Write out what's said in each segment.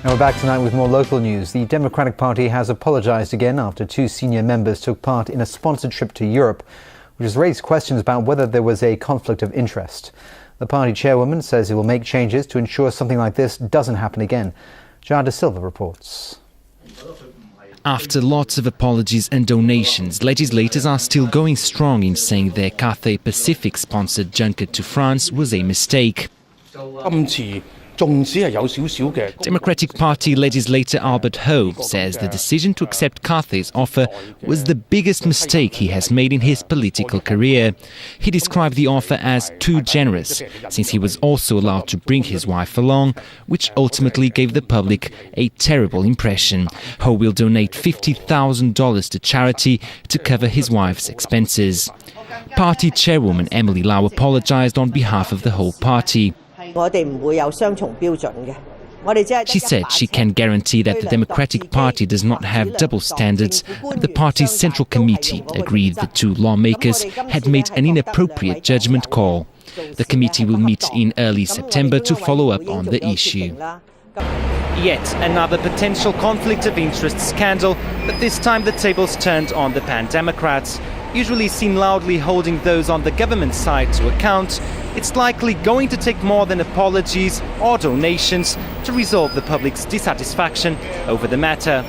Now we're back tonight with more local news. The Democratic Party has apologised again after two senior members took part in a sponsored trip to Europe, which has raised questions about whether there was a conflict of interest. The party chairwoman says it will make changes to ensure something like this doesn't happen again. Joao da Silva reports. After lots of apologies and donations, legislators are still going strong in saying their Cathay Pacific-sponsored junket to France was a mistake. Democratic Party legislator Albert Ho says the decision to accept Cathay's offer was the biggest mistake he has made in his political career. He described the offer as too generous, since he was also allowed to bring his wife along, which ultimately gave the public a terrible impression. Ho will donate $50,000 to charity to cover his wife's expenses. Party chairwoman Emily Lau apologized on behalf of the whole party. She said she can guarantee that the Democratic Party does not have double standards, and the party's Central Committee agreed the two lawmakers had made an inappropriate judgment call. The committee will meet in early September to follow up on the issue. Yet another potential conflict of interest scandal, but this time the tables turned on the pan-Democrats. Usually seen loudly holding those on the government side to account, it's likely going to take more than apologies or donations to resolve the public's dissatisfaction over the matter.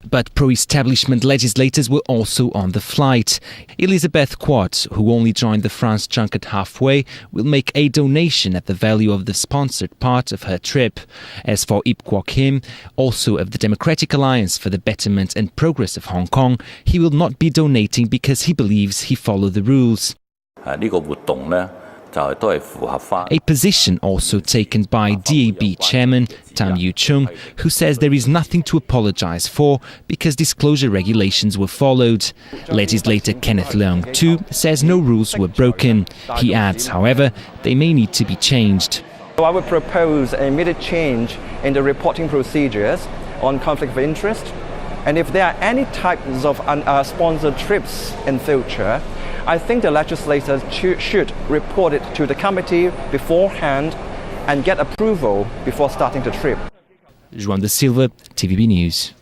But pro-establishment legislators were also on the flight. Elizabeth Quat, who only joined the France junket halfway, will make a donation at the value of the sponsored part of her trip. As for Ip Kwok Kim, also of the Democratic Alliance for the Betterment and Progress of Hong Kong, he will not be donating because he believes he followed the rules. A position also taken by DAB chairman Tam Yu Chung, who says there is nothing to apologise for because disclosure regulations were followed. Legislator Kenneth Leung too says no rules were broken. He adds, however, they may need to be changed. I would propose an immediate change in the reporting procedures on conflict of interest. And if there are any types of sponsored trips in future, I think the legislators should report it to the committee beforehand and get approval before starting the trip. Joao da Silva, TVB News.